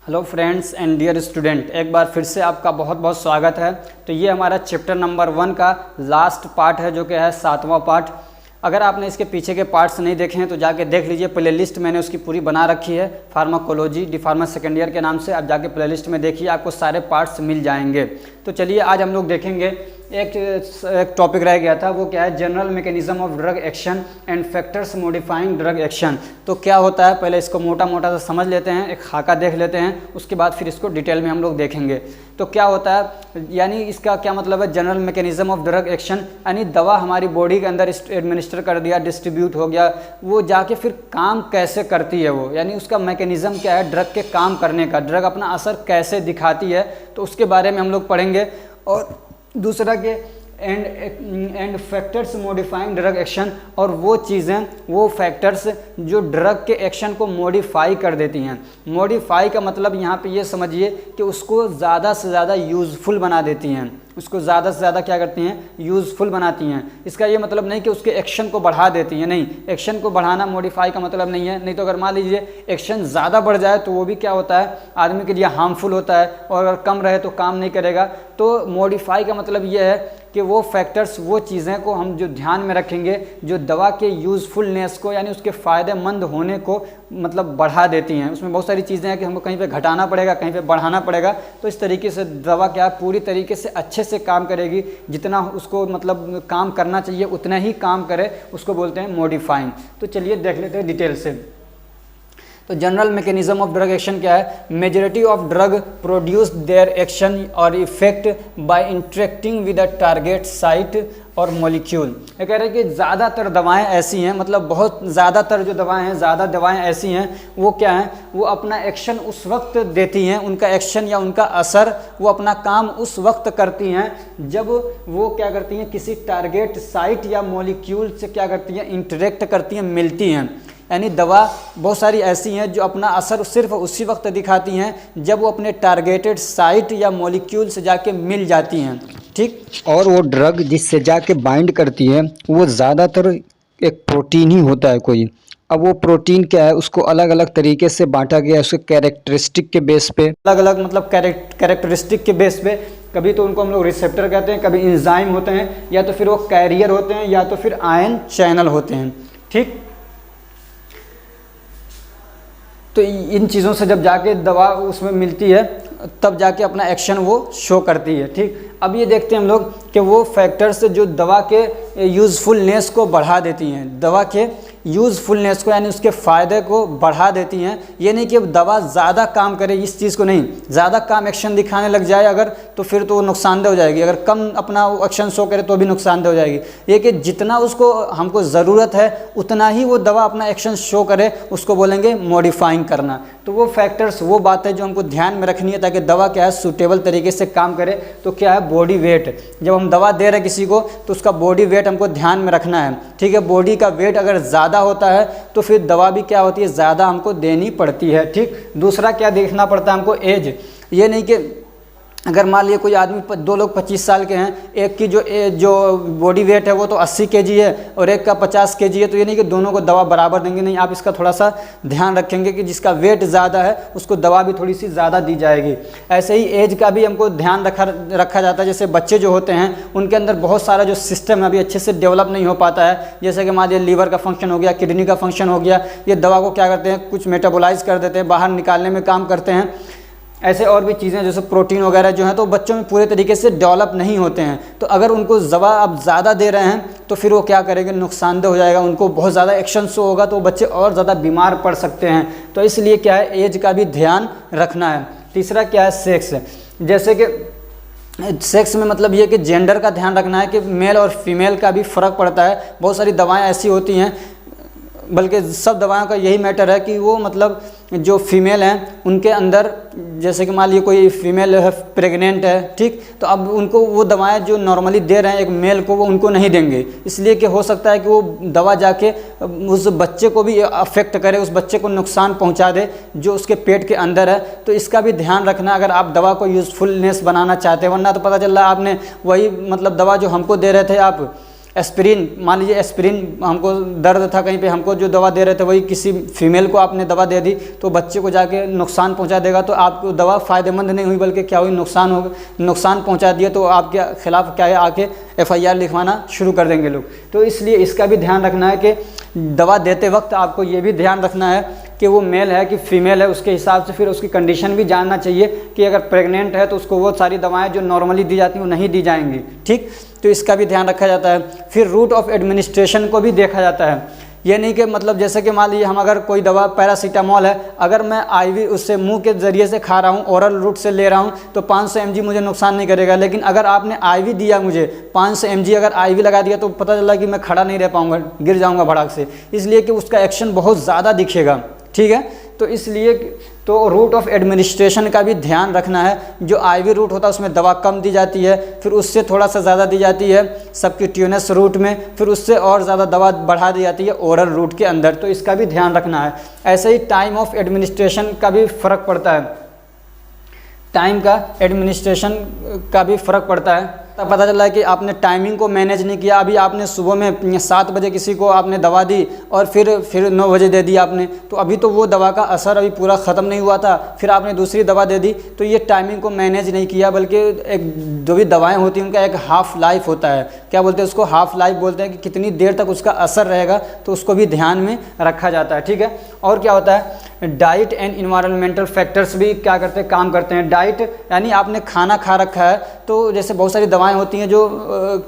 Hello friends and dear student, एक बार फिर से आपका बहुत बहुत स्वागत है। तो ये हमारा चैप्टर नंबर 1 का लास्ट पार्ट है, जो कि है 7वां पार्ट। अगर आपने इसके पीछे के पार्ट्स नहीं देखे हैं तो जाके देख लीजिए। प्ले लिस्ट मैंने उसकी पूरी बना रखी है, pharmacology D pharma second year के नाम से। आप जाके प्ले लिस्ट में देखिए, आपको सारे पार्ट्स मिल जाएंगे। तो चलिए आज हम लोग देखेंगे एक टॉपिक रह गया था, वो क्या है, general mechanism of drug action and factors modifying drug action. तो क्या होता है, पहले इसको मोटा मोटा सा समझ लेते हैं, एक खाका देख लेते हैं, उसके बाद फिर इसको डिटेल में हम लोग देखेंगे। तो क्या होता है, यानी इसका क्या मतलब है, general mechanism of drug action, यानी दवा हमारी बॉडी के अंदर एडमिनिस्टर कर दिया, डिस्ट्रीब्यूट हो गया, वो जाके फिर काम कैसे करती है वो, यानी उसका मैकेनिज्म क्या है ड्रग के काम करने का, ड्रग अपना असर कैसे दिखाती है, तो उसके बारे में हम लोग पढ़ेंगे। और दूसरा के and factors modifying drug action, और वो चीज़ें, वो फैक्टर्स जो ड्रग के एक्शन को मॉडिफाई कर देती हैं। मॉडिफाई का मतलब यहाँ पे ये समझिए कि उसको ज़्यादा से ज़्यादा यूज़फुल बना देती हैं, उसको ज़्यादा से ज़्यादा क्या करती हैं, यूज़फुल बनाती हैं। इसका ये मतलब नहीं कि उसके एक्शन को बढ़ा देती हैं, नहीं, एक्शन को बढ़ाना मॉडिफाई का मतलब नहीं है। नहीं तो अगर मान लीजिए एक्शन ज़्यादा बढ़ जाए तो वो भी क्या होता है, आदमी के लिए हार्मफुल होता है, और अगर कम रहे तो काम नहीं करेगा। तो मॉडिफाई का मतलब ये है कि वो फैक्टर्स, वो चीज़ें को हम जो ध्यान में रखेंगे जो दवा के यूज़फुलनेस को, यानी उसके फ़ायदेमंद होने को मतलब बढ़ा देती हैं। उसमें बहुत सारी चीज़ें हैं कि हमको कहीं पे घटाना पड़ेगा, कहीं पे बढ़ाना पड़ेगा। तो इस तरीके से दवा क्या पूरी तरीके से अच्छे से काम करेगी, जितना उसको मतलब काम करना चाहिए उतना ही काम करे, उसको बोलते हैं मॉडिफाइंग। तो चलिए देख लेते हैं डिटेल से। तो general mechanism of drug action क्या है, majority of drug produce their action और effect by interacting with the target site और मॉलिक्यूल। ये कह रहे हैं कि ज़्यादातर दवाएं ऐसी हैं, मतलब बहुत ज़्यादातर जो दवाएं हैं, ज़्यादा दवाएं ऐसी हैं, वो क्या हैं, वो अपना एक्शन उस वक्त देती हैं, उनका एक्शन या उनका असर, वो अपना काम उस वक्त करती हैं जब वो क्या करती हैं, किसी टारगेट साइट या मॉलिक्यूल से क्या करती हैं, इंटरेक्ट करती हैं, मिलती हैं। यानी दवा बहुत सारी ऐसी हैं जो अपना असर सिर्फ उसी वक्त दिखाती हैं जब वो अपने टारगेटेड साइट या मॉलिक्यूल से जाके मिल जाती हैं, ठीक। और वो ड्रग जिससे जाके बाइंड करती है वो ज़्यादातर एक प्रोटीन ही होता है कोई। अब वो प्रोटीन क्या है, उसको अलग अलग तरीके से बांटा गया है, उसके कैरेक्टरिस्टिक के बेस पे, अलग अलग मतलब कैरेक्टरिस्टिक के बेस पे। कभी तो उनको हम लोग रिसेप्टर कहते हैं, कभी इंजाइम होते हैं, या तो फिर वो कैरियर होते हैं, या तो फिर आयन चैनल होते हैं, ठीक। तो इन चीज़ों से जब जाके दवा उसमें मिलती है तब जाके अपना एक्शन वो शो करती है, ठीक। अब ये देखते हैं हम लोग कि वो फैक्टर्स जो दवा के यूज़फुलनेस को बढ़ा देती हैं, दवा के यूज़फुलनेस को, यानी उसके फ़ायदे को बढ़ा देती हैं। ये नहीं कि दवा ज़्यादा काम करे, इस चीज़ को नहीं, ज़्यादा काम एक्शन दिखाने लग जाए अगर, तो फिर तो वो नुकसानदेह हो जाएगी। अगर कम अपना एक्शन शो करे तो भी नुकसानदेह हो जाएगी। ये कि जितना उसको हमको ज़रूरत है उतना ही वो दवा अपना एक्शन शो करे, उसको बोलेंगे मॉडिफाइंग करना। तो वो फैक्टर्स, वो बातें जो हमको ध्यान में रखनी है ताकि दवा क्या है सूटेबल तरीके से काम करे। तो क्या है, बॉडी वेट। जब हम दवा दे रहे हैं किसी को तो उसका बॉडी वेट हमको ध्यान में रखना है, ठीक है। बॉडी का वेट अगर ज़्यादा होता है तो फिर दवा भी क्या होती है, ज़्यादा हमको देनी पड़ती है, ठीक। दूसरा क्या देखना पड़ता है हमको, एज। ये नहीं कि अगर मान लिया कोई आदमी, दो लोग 25 साल के हैं, एक की जो बॉडी वेट है वो तो 80 kg है और एक का 50 kg है, तो ये नहीं कि दोनों को दवा बराबर देंगे, नहीं। आप इसका थोड़ा सा ध्यान रखेंगे कि जिसका वेट ज़्यादा है उसको दवा भी थोड़ी सी ज़्यादा दी जाएगी। ऐसे ही एज का भी हमको ध्यान रखा जाता है। जैसे बच्चे जो होते हैं उनके अंदर बहुत सारा जो सिस्टम है अभी अच्छे से डेवलप नहीं हो पाता है। जैसे कि मान लीजिए लीवर का फंक्शन हो गया, किडनी का फंक्शन हो गया, ये दवा को क्या करते हैं, कुछ मेटाबोलाइज कर देते हैं, बाहर निकालने में काम करते हैं। ऐसे और भी चीज़ें जैसे प्रोटीन वगैरह जो हैं तो बच्चों में पूरे तरीके से डेवलप नहीं होते हैं। तो अगर उनको दवा आप ज़्यादा दे रहे हैं तो फिर वो क्या करेंगे, नुकसानदेह हो जाएगा, उनको बहुत ज़्यादा एक्शन शो होगा तो बच्चे और ज़्यादा बीमार पड़ सकते हैं। तो इसलिए क्या है, एज का भी ध्यान रखना है। तीसरा क्या है, सेक्स। जैसे कि सेक्स में मतलब ये कि जेंडर का ध्यान रखना है कि मेल और फीमेल का भी फ़र्क पड़ता है। बहुत सारी दवाएँ ऐसी होती हैं, बल्कि सब दवाओं का यही मैटर है कि वो मतलब जो फीमेल हैं उनके अंदर, जैसे कि मान लीजिए कोई फीमेल है, प्रेग्नेंट है, ठीक। तो अब उनको वो दवाएं जो नॉर्मली दे रहे हैं एक मेल को, वो उनको नहीं देंगे, इसलिए कि हो सकता है कि वो दवा जाके उस बच्चे को भी अफेक्ट करे, उस बच्चे को नुकसान पहुंचा दे जो उसके पेट के अंदर है। तो इसका भी ध्यान रखना अगर आप दवा को यूज़फुलनेस बनाना चाहते हैं, वरना तो पता चल रहा है आपने वही मतलब दवा जो हमको दे रहे थे आप एस्पिरिन, मान लीजिए एस्पिरिन, हमको दर्द था कहीं पे, हमको जो दवा दे रहे थे वही किसी फीमेल को आपने दवा दे दी तो बच्चे को जाके नुकसान पहुंचा देगा, तो आपको दवा फ़ायदेमंद नहीं हुई बल्कि क्या हुई, नुकसान पहुंचा दिया, तो आपके खिलाफ क्या है, आके FIR लिखवाना शुरू कर देंगे लोग। तो इसलिए इसका भी ध्यान रखना है कि दवा देते वक्त आपको ये भी ध्यान रखना है कि वो मेल है कि फीमेल है, उसके हिसाब से फिर उसकी कंडीशन भी जानना चाहिए कि अगर प्रेग्नेंट है तो उसको वो सारी दवाएं जो नॉर्मली दी जाती हैं वो नहीं दी जाएंगी, ठीक। तो इसका भी ध्यान रखा जाता है। फिर रूट ऑफ एडमिनिस्ट्रेशन को भी देखा जाता है। ये नहीं कि मतलब जैसे कि मान लीजिए हम अगर कोई दवा पैरासीटामॉल है, अगर मैं IV उससे मुंह के ज़रिए से खा रहा हूँ, ओरल रूट से ले रहा हूँ तो 500 mg मुझे नुकसान नहीं करेगा। लेकिन अगर आपने IV दिया मुझे 500 mg अगर IV लगा दिया तो पता चला कि मैं खड़ा नहीं रह पाऊँगा, गिर जाऊँगा भड़ाक से, इसलिए कि उसका एक्शन बहुत ज़्यादा दिखेगा, ठीक है। तो इसलिए तो रूट ऑफ एडमिनिस्ट्रेशन का भी ध्यान रखना है। जो IV रूट होता है उसमें दवा कम दी जाती है, फिर उससे थोड़ा सा ज़्यादा दी जाती है सबक्यूटेनियस रूट में, फिर उससे और ज़्यादा दवा बढ़ा दी जाती है ओरल रूट के अंदर। तो इसका भी ध्यान रखना है। ऐसे ही टाइम ऑफ एडमिनिस्ट्रेशन का भी फ़र्क पड़ता है, टाइम का एडमिनिस्ट्रेशन का भी फ़र्क पड़ता है। तब पता चला है कि आपने टाइमिंग को मैनेज नहीं किया। अभी आपने सुबह में 7 बजे किसी को आपने दवा दी और फिर 9 बजे दे दी आपने, तो अभी तो वो दवा का असर अभी पूरा ख़त्म नहीं हुआ था, फिर आपने दूसरी दवा दे दी, तो ये टाइमिंग को मैनेज नहीं किया। बल्कि एक जो भी दवाएं होती हैं उनका एक हाफ़ लाइफ होता है, क्या बोलते हैं उसको, हाफ़ लाइफ बोलते हैं, कि कितनी देर तक उसका असर रहेगा, तो उसको भी ध्यान में रखा जाता है, ठीक है। और क्या होता है, डाइट एंड इन्वायरमेंटल फैक्टर्स भी क्या करते हैं, काम करते हैं। डाइट यानी आपने खाना खा रखा है, तो जैसे बहुत सारी दवाएं होती हैं जो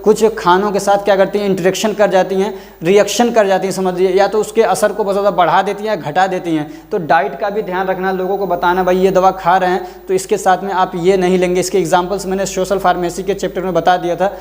कुछ खानों के साथ क्या करती हैं, इंटरेक्शन कर जाती हैं, रिएक्शन कर जाती हैं, समझिए, या तो उसके असर को बहुत ज़्यादा बढ़ा देती हैं या घटा देती हैं। तो डाइट का भी ध्यान रखना, लोगों को बताना भाई ये दवा खा रहे हैं तो इसके साथ में आप ये नहीं लेंगे। इसके एग्जाम्पल्स मैंने सोशल फार्मेसी के चैप्टर में बता दिया था।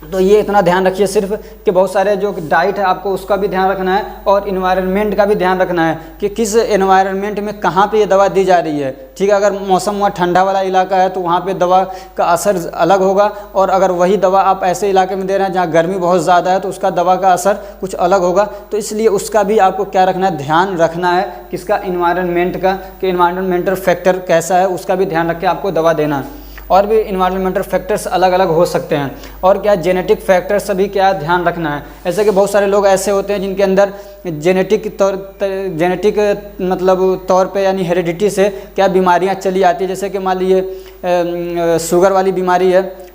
तो ये इतना ध्यान रखिए सिर्फ कि बहुत सारे जो डाइट है आपको उसका भी ध्यान रखना है, और इन्वायरमेंट का भी ध्यान रखना है कि किस इन्वायरमेंट में कहाँ पे ये दवा दी जा रही है, ठीक है। अगर मौसम वहाँ ठंडा वाला इलाका है तो वहाँ पे दवा का असर अलग होगा, और अगर वही दवा आप ऐसे इलाके में दे रहे हैं जहाँ गर्मी बहुत ज़्यादा है तो उसका दवा का असर कुछ अलग होगा। तो इसलिए उसका भी आपको क्या रखना है, ध्यान रखना है, किसका, इन्वायरमेंट का, कि इन्वायरमेंटल फैक्टर कैसा है, उसका भी ध्यान रख के आपको दवा देना है। और भी इन्वायरमेंटल फैक्टर्स अलग अलग हो सकते हैं। और क्या, जेनेटिक फैक्टर्स सभी क्या ध्यान रखना है। ऐसे कि बहुत सारे लोग ऐसे होते हैं जिनके अंदर जेनेटिक मतलब तौर पे यानी हेरिडिटी से क्या बीमारियां चली आती है। जैसे कि मान लीजिए शुगर वाली बीमारी है,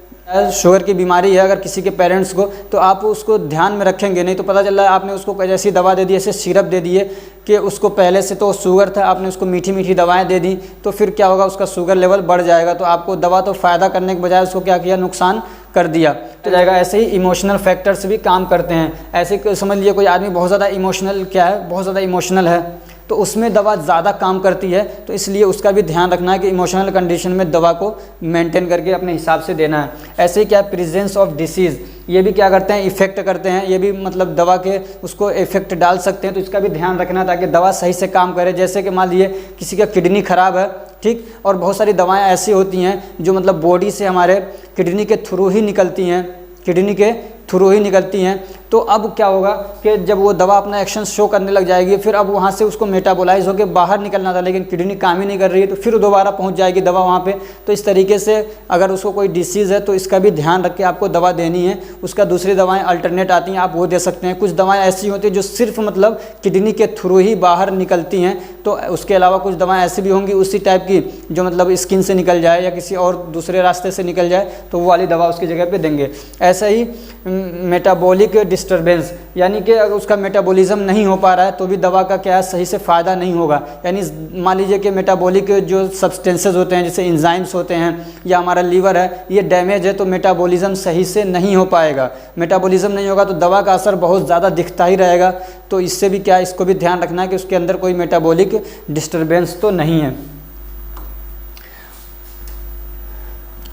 शुगर की बीमारी है अगर किसी के पेरेंट्स को, तो आप उसको ध्यान में रखेंगे, नहीं तो पता चल रहा है आपने उसको ऐसी दवा दे दी, ऐसे सिरप दे दिए कि उसको पहले से तो शुगर था, आपने उसको मीठी मीठी दवाएं दे दी, तो फिर क्या होगा, उसका शुगर लेवल बढ़ जाएगा। तो आपको दवा तो फ़ायदा करने के बजाय उसको क्या किया, नुकसान कर दिया तो जाएगा। ऐसे ही इमोशनल फैक्टर्स भी काम करते हैं। ऐसे समझ लीजिए कोई आदमी बहुत ज़्यादा इमोशनल क्या है, बहुत ज़्यादा इमोशनल है, तो उसमें दवा ज़्यादा काम करती है। तो इसलिए उसका भी ध्यान रखना है कि इमोशनल कंडीशन में दवा को मेंटेन करके अपने हिसाब से देना है। ऐसे ही क्या, प्रेजेंस ऑफ डिसीज़, ये भी क्या करते हैं, इफ़ेक्ट करते हैं, ये भी मतलब दवा के उसको इफ़ेक्ट डाल सकते हैं। तो इसका भी ध्यान रखना ताकि दवा सही से काम करे। जैसे कि मान लीजिए किसी का किडनी ख़राब है, ठीक, और बहुत सारी दवाएं ऐसी होती हैं जो मतलब बॉडी से हमारे किडनी के थ्रू ही निकलती हैं, किडनी के थ्रू ही निकलती हैं। तो अब क्या होगा कि जब वो दवा अपना एक्शन शो करने लग जाएगी, फिर अब वहाँ से उसको मेटाबोलाइज होकर बाहर निकलना था, लेकिन किडनी काम ही नहीं कर रही है, तो फिर दोबारा पहुँच जाएगी दवा वहाँ पे। तो इस तरीके से अगर उसको कोई डिसीज़ है तो इसका भी ध्यान रख के आपको दवा देनी है। उसका दूसरी दवाएं अल्टरनेट आती हैं, आप वो दे सकते हैं। कुछ दवाएं ऐसी होती हैं जो सिर्फ मतलब किडनी के थ्रू ही बाहर निकलती हैं। तो उसके अलावा कुछ दवाएँ ऐसी भी होंगी उसी टाइप की जो मतलब स्किन से निकल जाए या किसी और दूसरे रास्ते से निकल जाए, तो वो वाली दवा उसकी जगह पर देंगे। ऐसा ही मेटाबॉलिक डिस्टर्बेंस, यानी कि अगर उसका मेटाबॉलिज्म नहीं हो पा रहा है तो भी दवा का क्या है, सही से फ़ायदा नहीं होगा। यानी मान लीजिए कि मेटाबॉलिक जो सब्सटेंसेस होते हैं जैसे एंजाइम्स होते हैं या हमारा लीवर है, ये डैमेज है तो मेटाबॉलिज्म सही से नहीं हो पाएगा। मेटाबॉलिज्म नहीं होगा तो दवा का असर बहुत ज़्यादा दिखता ही रहेगा। तो इससे भी क्या, इसको भी ध्यान रखना है कि उसके अंदर कोई मेटाबॉलिक डिस्टर्बेंस तो नहीं है।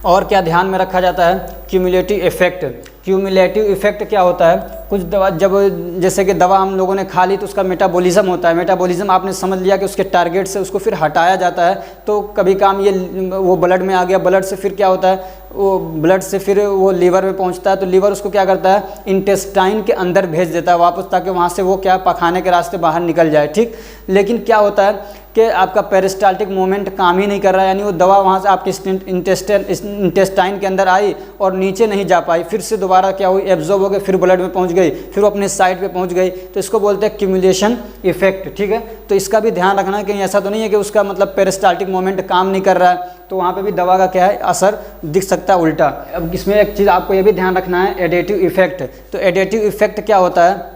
और क्या ध्यान में रखा जाता है, क्यूमुलेटिव इफेक्ट। क्यूमुलेटिव इफेक्ट क्या होता है, कुछ दवा जब जैसे कि दवा हम लोगों ने खा ली तो उसका मेटाबॉलिज्म होता है। मेटाबॉलिज्म आपने समझ लिया कि उसके टारगेट से उसको फिर हटाया जाता है। तो कभी काम ये वो ब्लड में आ गया, ब्लड से फिर क्या होता है, वो ब्लड से फिर वो लीवर में पहुंचता है। तो लीवर उसको क्या करता है, इंटेस्टाइन के अंदर भेज देता है वापस, ताकि वहाँ से वो क्या पखाने के रास्ते बाहर निकल जाए, ठीक। लेकिन क्या होता है कि आपका पेरिस्टाल्टिक मूवमेंट काम ही नहीं कर रहा है, यानी वो दवा वहाँ से आपके इंटेस्टाइन के अंदर आई और नीचे नहीं जा पाई, फिर से दोबारा क्या हुई, एब्जॉर्ब हो गई, फिर ब्लड में पहुँच गई, फिर वो अपने साइड पे पहुँच गई, तो इसको बोलते हैं क्यूमुलेशन इफेक्ट। ठीक है, तो इसका भी ध्यान रखना है, कहीं ऐसा तो नहीं है कि उसका मतलब पेरिस्टाल्टिक मूवमेंट काम नहीं कर रहा है, तो वहाँ पे भी दवा का क्या है असर दिख सकता है उल्टा। अब इसमें एक चीज़ आपको ये भी ध्यान रखना है, एडेटिव इफेक्ट। तो एडेटिव इफेक्ट क्या होता है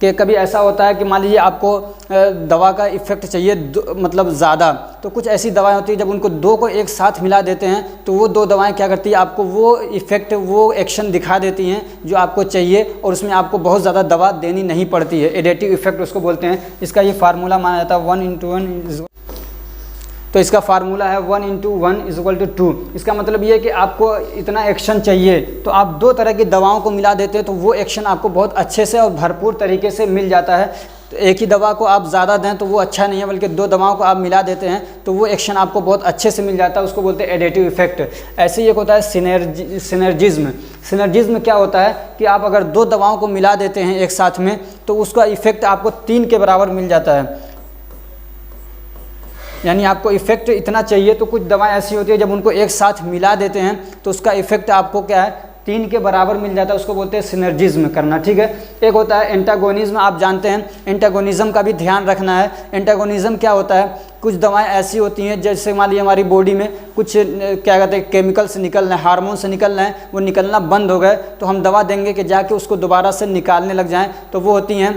कि कभी ऐसा होता है कि मान लीजिए आपको दवा का इफ़ेक्ट चाहिए मतलब ज़्यादा, तो कुछ ऐसी दवाएं होती है जब उनको दो को एक साथ मिला देते हैं तो वो दो दवाएं क्या करती है, आपको वो इफ़ेक्ट वो एक्शन दिखा देती हैं जो आपको चाहिए, और उसमें आपको बहुत ज़्यादा दवा देनी नहीं पड़ती है। एडेटिव इफ़ेक्ट उसको बोलते हैं। इसका ये फार्मूला माना जाता है 1:1, तो इसका फार्मूला है 1:1 = 2। इसका मतलब ये है कि आपको इतना एक्शन चाहिए तो आप दो तरह की दवाओं को मिला देते हैं तो वो एक्शन आपको बहुत अच्छे से और भरपूर तरीके से मिल जाता है। तो एक ही दवा को आप ज़्यादा दें तो वो अच्छा नहीं है, बल्कि दो दवाओं को आप मिला देते हैं तो वो एक्शन आपको बहुत अच्छे से मिल जाता है, उसको बोलते हैं एडेटिव इफेक्ट। ऐसे ही एक होता है सिनर्जिज्म। सिनर्जिज्म क्या होता है कि आप अगर दो दवाओं को मिला देते हैं एक साथ में तो उसका इफेक्ट आपको 3 के बराबर मिल जाता है, यानी आपको इफ़ेक्ट इतना चाहिए तो कुछ दवाएं ऐसी होती है जब उनको एक साथ मिला देते हैं तो उसका इफ़ेक्ट आपको क्या है 3 के बराबर मिल जाता है, उसको बोलते हैं सिनर्जिज्म करना। ठीक है, एक होता है एंटागोनिज्म। आप जानते हैं एंटागोनिज्म का भी ध्यान रखना है। एंटागोनिज्म क्या होता है, कुछ दवाएं ऐसी होती हैं जैसे मान लीजिए हमारी बॉडी में कुछ क्या कहते हैं केमिकल्स निकल रहे हैं, हार्मोन से निकल रहे हैं, वो निकलना बंद हो गए तो हम दवा देंगे कि जाके उसको दोबारा से निकालने लग जाएँ, तो वो होती हैं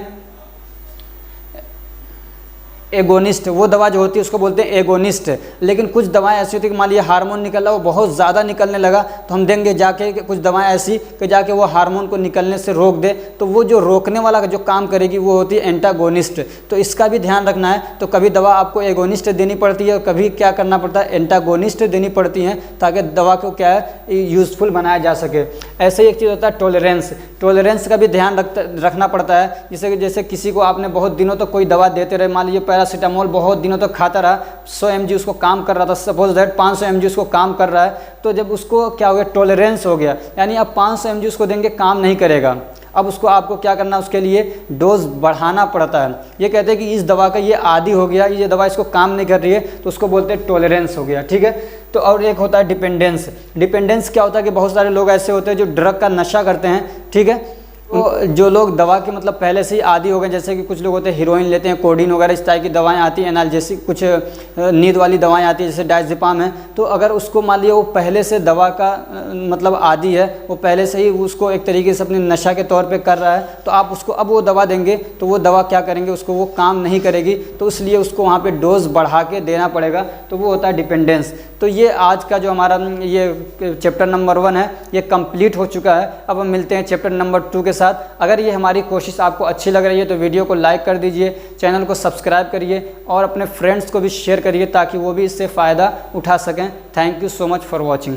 एगोनिस्ट। वो दवा जो होती है उसको बोलते हैं एगोनिस्ट। लेकिन कुछ दवाएं ऐसी होती है कि मान लीजिए हार्मोन निकल रहा, वो बहुत ज़्यादा निकलने लगा तो हम देंगे जाके कुछ दवाएं ऐसी कि जाके वो हार्मोन को निकलने से रोक दे, तो वो जो रोकने वाला जो काम करेगी वो होती है एंटागोनिस्ट। तो इसका भी ध्यान रखना है। तो कभी दवा आपको एगोनिस्ट देनी पड़ती है और कभी क्या करना पड़ता है एंटागोनिस्ट देनी पड़ती हैं ताकि दवा को क्या है यूज़फुल बनाया जा सके। ऐसे ही एक चीज़ होता है टॉलरेंस। टॉलरेंस का भी ध्यान रखना पड़ता है। जैसे किसी को आपने बहुत दिनों तक कोई दवा देते रहे, मान लीजिए पैरासीटामोल बहुत दिनों तक खाता रहा, 100 mg उसको काम कर रहा था, सपोज दैट 500 mg उसको काम कर रहा है, तो जब उसको क्या हो गया टॉलरेंस हो गया, यानी अब 500 mg उसको देंगे काम नहीं करेगा, अब उसको आपको क्या करना, उसके लिए डोज बढ़ाना पड़ता है। ये कहते हैं कि इस दवा का ये आदी हो गया, ये दवा इसको काम नहीं कर रही है, तो उसको बोलते हैं टॉलरेंस हो गया। ठीक है, तो और एक होता है डिपेंडेंस। डिपेंडेंस क्या होता है कि बहुत सारे लोग ऐसे होते हैं जो ड्रग का नशा करते हैं। ठीक है, तो जो लोग दवा के मतलब पहले से ही आदी हो गए, जैसे कि कुछ लोग होते हैं हीरोइन लेते हैं, कोडीन वगैरह इस टाइप की दवाएं आती हैं, एनाल्जेसिक कुछ नींद वाली दवाएं आती हैं जैसे डायज़ेपाम है, तो अगर उसको मान लिया वो पहले से दवा का मतलब आदी है, वो पहले से ही उसको एक तरीके से अपने नशा के तौर पे कर रहा है, तो आप उसको अब वो दवा देंगे तो वो दवा क्या करेंगे, उसको वो काम नहीं करेगी, तो इसलिए उसको वहाँ पर डोज बढ़ा के देना पड़ेगा, तो वो होता है डिपेंडेंस। तो ये आज का जो हमारा ये चैप्टर नंबर 1 है ये कंप्लीट हो चुका है। अब हम मिलते हैं चैप्टर नंबर 2 के साथ। अगर ये हमारी कोशिश आपको अच्छी लग रही है तो वीडियो को लाइक कर दीजिए, चैनल को सब्सक्राइब करिए और अपने फ्रेंड्स को भी शेयर करिए ताकि वो भी इससे फ़ायदा उठा सकें। Thank you so much for watching.